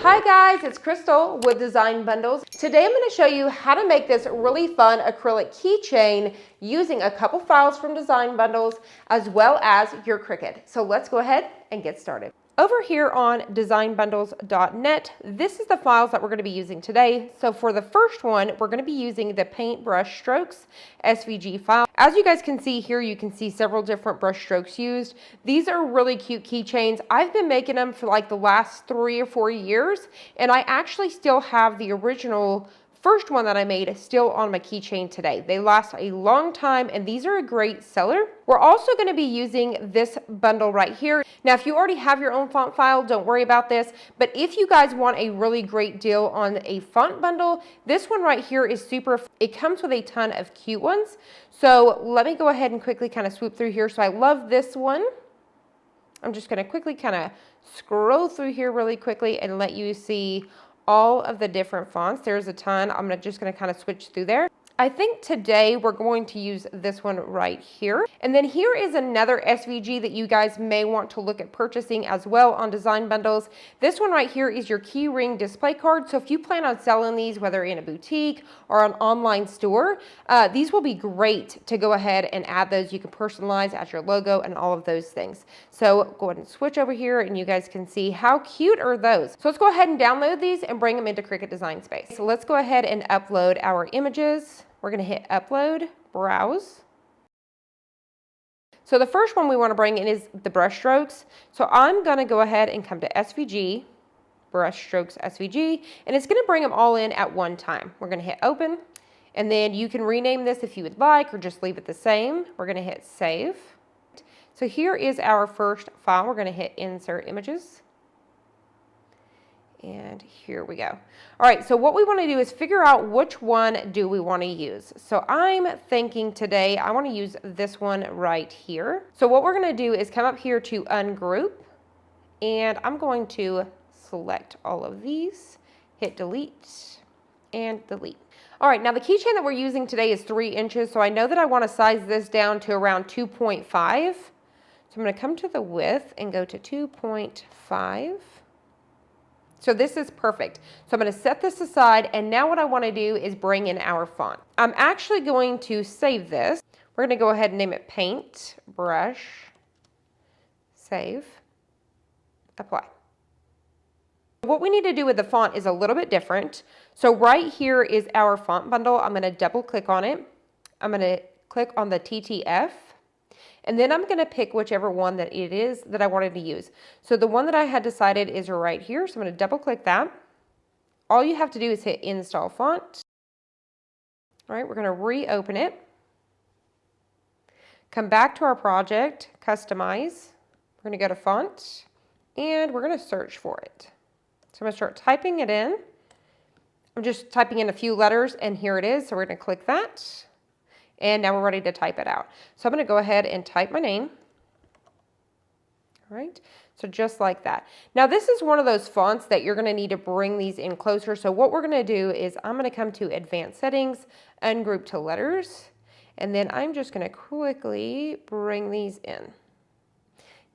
Hi guys, it's Crystal with Design Bundles. Today I'm going to show you how to make this really fun acrylic keychain using a couple files from Design Bundles as well as your Cricut. So let's go ahead and get started. Over here on designbundles.net, this is the files that we're going to be using today. So for the first one, we're going to be using the Paintbrush Strokes SVG file. As you guys can see here, you can see several different brush strokes used. These are really cute keychains. I've been making them for like the last 3 or 4 years, and I actually still have the original first one that I made still on my keychain today. They last a long time, and these are a great seller. We're also going to be using this bundle right here. Now, if you already have your own font file, don't worry about this. But if you guys want a really great deal on a font bundle, this one right here is super. It comes with a ton of cute ones. So let me go ahead and quickly kind of swoop through here. So I love this one. I'm just going to quickly kind of scroll through here really quickly and let you see all of the different fonts. There's a ton. I'm just going to kind of switch through there. I think today we're going to use this one right here. And then here is another SVG that you guys may want to look at purchasing as well on Design Bundles. This one right here is your key ring display card. So if you plan on selling these, whether in a boutique or an online store, these will be great to go ahead and add those. You can personalize, add your logo and all of those things. So go ahead and switch over here and you guys can see how cute are those. So let's go ahead and download these and bring them into Cricut Design Space. So let's go ahead and upload our images. We're going to hit upload, browse. So the first one we want to bring in is the brush strokes. So I'm going to go ahead and come to SVG, brush strokes SVG, and it's going to bring them all in at one time. We're going to hit open, and then you can rename this if you would like or just leave it the same. We're going to hit save. So here is our first file. We're going to hit insert images. And here we go. All right, so what we want to do is figure out which one do we want to use. So I'm thinking today I want to use this one right here. So what we're going to do is come up here to Ungroup, and I'm going to select all of these, hit delete, and delete. All right, now the keychain that we're using today is 3 inches, so I know that I want to size this down to around 2.5. So I'm going to come to the width and go to 2.5. So this is perfect. So I'm going to set this aside, and now what I want to do is bring in our font. I'm actually going to save this. We're going to go ahead and name it Paintbrush, save, apply. What we need to do with the font is a little bit different. So right here is our font bundle. I'm going to double click on it. I'm going to click on the TTF. And then I'm going to pick whichever one that it is that I wanted to use. So the one that I had decided is right here. So I'm going to double click that. All you have to do is hit install font. All right, we're going to reopen it. Come back to our project, customize. We're going to go to font and we're going to search for it. So I'm going to start typing it in. I'm just typing in a few letters and here it is. So we're going to click that. And now we're ready to type it out. So I'm going to go ahead and type my name. All right, so just like that. Now this is one of those fonts that you're going to need to bring these in closer. So what we're going to do is I'm going to come to Advanced Settings, Ungroup to Letters, and then I'm just going to quickly bring these in.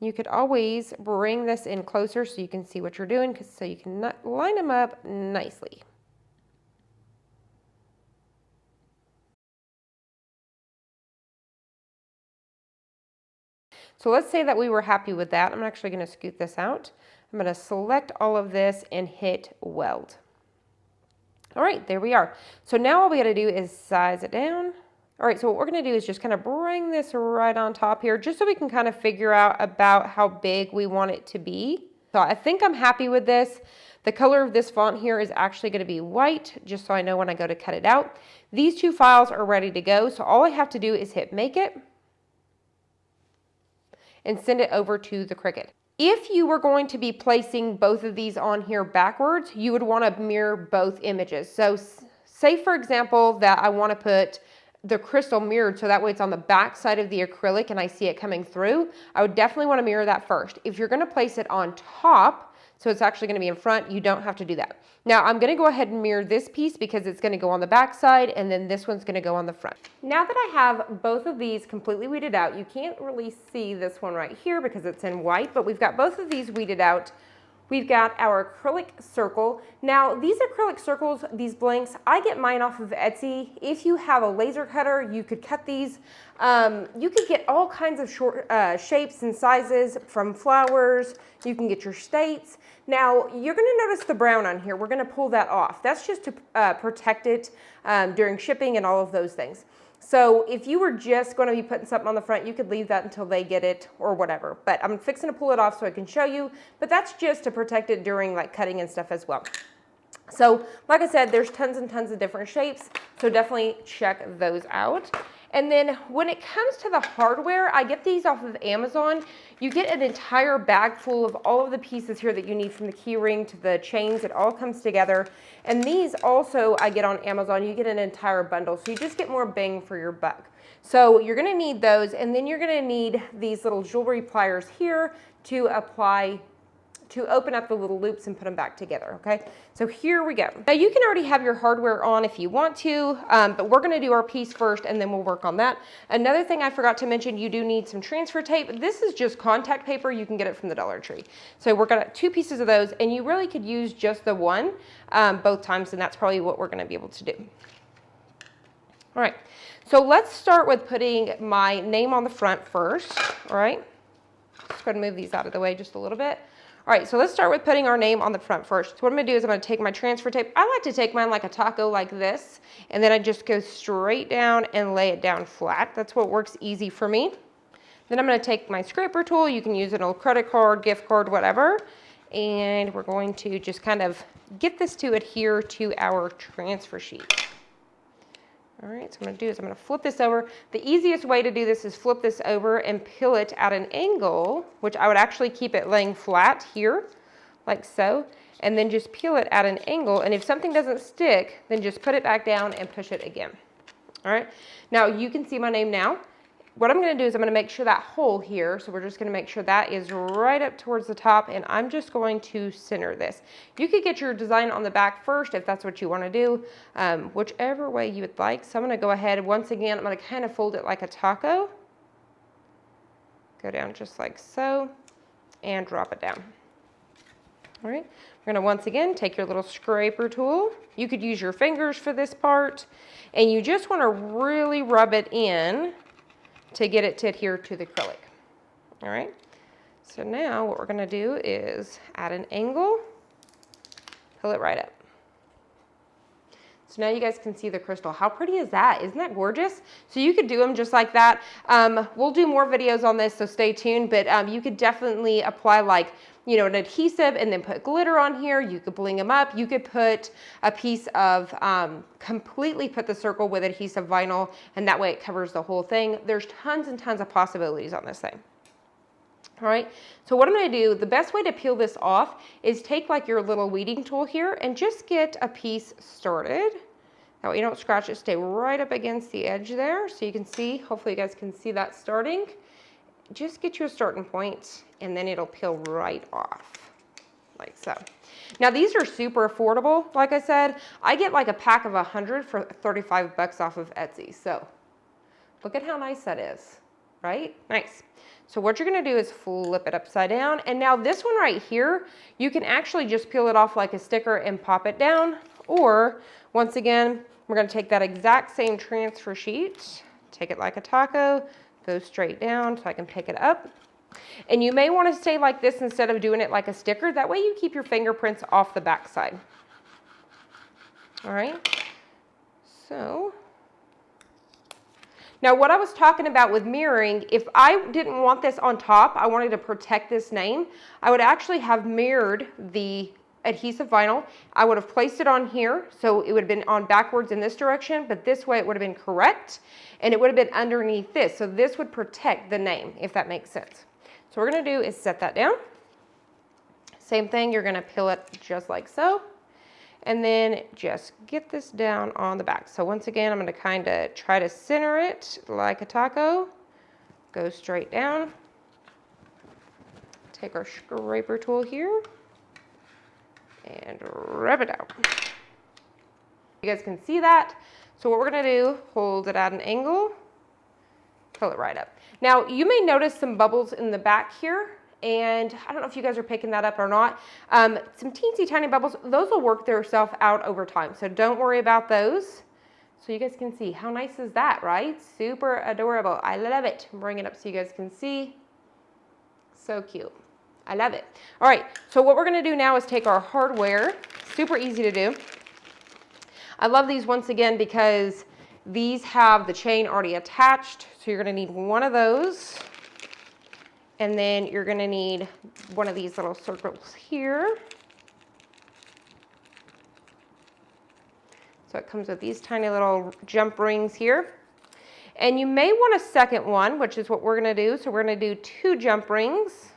You could always bring this in closer so you can see what you're doing, so you can line them up nicely. So let's say that we were happy with that. I'm actually going to scoot this out. I'm going to select all of this and hit weld. All right, there we are. So now all we got to do is size it down. All right, so what we're going to do is just kind of bring this right on top here just so we can kind of figure out about how big we want it to be. So I think I'm happy with this. The color of this font here is actually going to be white, just so I know when I go to cut it out. These 2 files are ready to go. So all I have to do is hit make it and send it over to the Cricut. If you were going to be placing both of these on here backwards, you would want to mirror both images. So say for example that I want to put the crystal mirrored so that way it's on the back side of the acrylic and I see it coming through, I would definitely want to mirror that first. If you're going to place it on top, so it's actually going to be in front, you don't have to do that. Now I'm going to go ahead and mirror this piece because it's going to go on the back side and then this one's going to go on the front. Now that I have both of these completely weeded out, you can't really see this one right here because it's in white, but we've got both of these weeded out. we've got our acrylic circle. Now these acrylic circles, these blanks, I get mine off of Etsy. If you have a laser cutter, you could cut these. You could get all kinds of short shapes and sizes from flowers. You can get your states. Now you're going to notice the brown on here. We're going to pull that off. That's just to protect it during shipping and all of those things. So if you were just going to be putting something on the front, you could leave that until they get it or whatever. But I'm fixing to pull it off so I can show you. But that's just to protect it during like cutting and stuff as well. So like I said, there's tons and tons of different shapes. So definitely check those out. And then when it comes to the hardware, I get these off of Amazon. You get an entire bag full of all of the pieces here that you need, from the key ring to the chains. It all comes together. And these also I get on Amazon. You get an entire bundle. So you just get more bang for your buck. So you're going to need those. And then you're going to need these little jewelry pliers here to open up the little loops and put them back together, okay? So here we go. Now you can already have your hardware on if you want to, but we're gonna do our piece first and then we'll work on that. Another thing I forgot to mention, you do need some transfer tape. This is just contact paper. You can get it from the Dollar Tree. So we're gonna 2 pieces of those, and you really could use just the one both times, and that's probably what we're gonna be able to do. All right, so let's start with putting my name on the front first, all right? Just go ahead and move these out of the way just a little bit. All right, so let's start with putting our name on the front first. So what I'm gonna do is I'm gonna take my transfer tape. I like to take mine like a taco like this, and then I just go straight down and lay it down flat. That's what works easy for me. Then I'm gonna take my scraper tool. You can use an old credit card, gift card, whatever. And we're going to just kind of get this to adhere to our transfer sheet. All right, so I'm gonna do is I'm gonna flip this over. The easiest way to do this is flip this over and peel it at an angle, which I would actually keep it laying flat here, like so, and then just peel it at an angle. And if something doesn't stick, then just put it back down and push it again. All right, now you can see my name now. What I'm gonna do is I'm gonna make sure that hole here, so we're just gonna make sure that is right up towards the top, and I'm just going to center this. You could get your design on the back first if that's what you wanna do, whichever way you would like. So I'm gonna go ahead, once again, I'm gonna kind of fold it like a taco. Go down just like so, and drop it down. All right, we're gonna once again take your little scraper tool. You could use your fingers for this part, and you just wanna really rub it in to get it to adhere to the acrylic. All right, so now what we're gonna do is at an angle, pull it right up. So now you guys can see the crystal. How pretty is that? Isn't that gorgeous? So you could do them just like that. We'll do more videos on this, so stay tuned, but you could definitely apply like, you know, an adhesive and then put glitter on here. You could bling them up. You could put a piece of, completely put the circle with adhesive vinyl, and that way it covers the whole thing. There's tons and tons of possibilities on this thing. All right, so what I'm gonna do, the best way to peel this off is take like your little weeding tool here and just get a piece started. That way you don't scratch it, stay right up against the edge there. So you can see, hopefully you guys can see that starting. Just get you a starting point, and then it'll peel right off, like so. Now these are super affordable. Like I said, I get like a pack of 100 for 35 bucks off of Etsy. So look at how nice that is, right? Nice. So what you're gonna do is flip it upside down. And now this one right here, you can actually just peel it off like a sticker and pop it down. Or once again, we're gonna take that exact same transfer sheet, take it like a taco, go straight down so I can pick it up. And you may want to stay like this instead of doing it like a sticker. That way you keep your fingerprints off the back side. All right. So now what I was talking about with mirroring, if I didn't want this on top, I wanted to protect this name, I would actually have mirrored the adhesive vinyl. I would have placed it on here, so it would have been on backwards in this direction, but this way it would have been correct, and it would have been underneath this. So this would protect the name, if that makes sense. So what we're gonna do is set that down. Same thing, you're gonna peel it just like so, and then just get this down on the back. So once again, I'm gonna kind of try to center it like a taco, go straight down, take our scraper tool here, and rub it out. You guys can see that. So what we're gonna do, hold it at an angle, pull it right up. Now you may notice some bubbles in the back here, And I don't know if you guys are picking that up or not. Some teensy tiny bubbles, those will work themselves out over time. So don't worry about those. So you guys can see, how nice is that, right? Super adorable. I love it. Bring it up so you guys can see. So cute. I love it. All right, so what we're gonna do now is take our hardware. Super easy to do. I love these once again because these have the chain already attached. So you're gonna need one of those. And then you're gonna need one of these little circles here. So it comes with these tiny little jump rings here. And you may want a second one, which is what we're gonna do. So we're gonna do 2 jump rings.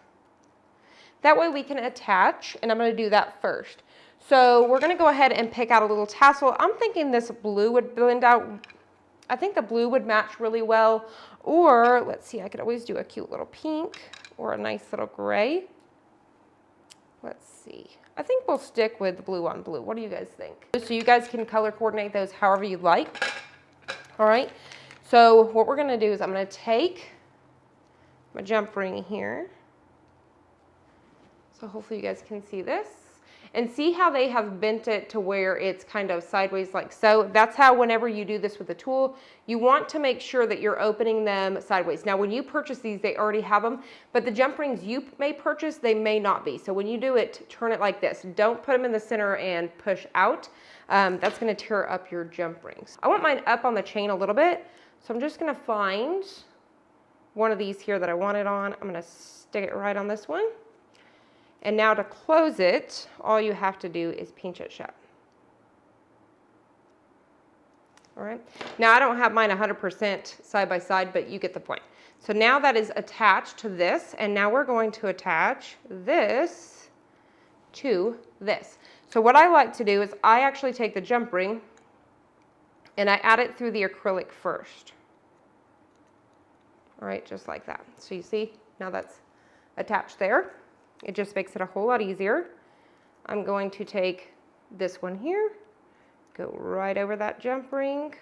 That way we can attach, and I'm gonna do that first. So we're gonna go ahead and pick out a little tassel. I'm thinking this blue would blend out. I think the blue would match really well. Or, let's see, I could always do a cute little pink or a nice little gray. Let's see. I think we'll stick with blue on blue. What do you guys think? So you guys can color coordinate those however you'd like. All right. So what we're gonna do is I'm gonna take my jump ring here. So hopefully you guys can see this. And see how they have bent it to where it's kind of sideways like so. That's how whenever you do this with a tool, you want to make sure that you're opening them sideways. Now when you purchase these, they already have them, but the jump rings you may purchase, they may not be. So when you do it, turn it like this. Don't put them in the center and push out. That's gonna tear up your jump rings. I want mine up on the chain a little bit. So I'm just gonna find one of these here that I want it on. I'm gonna stick it right on this one. And now to close it, all you have to do is pinch it shut. All right. Now I don't have mine 100% side by side, but you get the point. So now that is attached to this, and now we're going to attach this to this. So what I like to do is I actually take the jump ring and I add it through the acrylic first. All right, just like that. So you see, now that's attached there. It just makes it a whole lot easier. I'm going to take this one here, go right over that jump ring,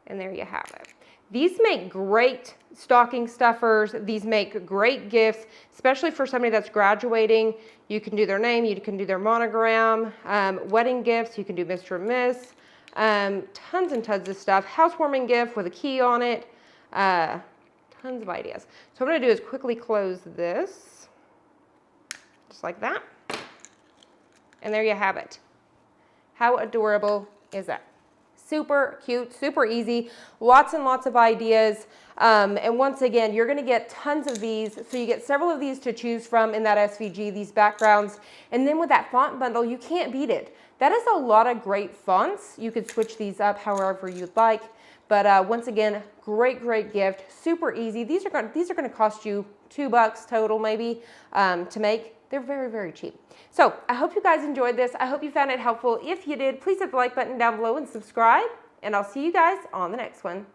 and there you have it. These make great stocking stuffers. These make great gifts, especially for somebody that's graduating. You can do their name, you can do their monogram, wedding gifts, you can do Mr. and Miss, tons and tons of stuff. Housewarming gift with a key on it, tons of ideas. So what I'm gonna do is quickly close this. Just like that. And there you have it. How adorable is that? Super cute, super easy, lots and lots of ideas. And once again, you're gonna get tons of these. So you get several of these to choose from in that SVG, these backgrounds. And then with that font bundle, you can't beat it. That is a lot of great fonts. You could switch these up however you'd like. But once again, great, great gift, super easy. These are gonna cost you $2 total maybe to make. They're very, very cheap. So I hope you guys enjoyed this. I hope you found it helpful. If you did, please hit the like button down below and subscribe. And I'll see you guys on the next one.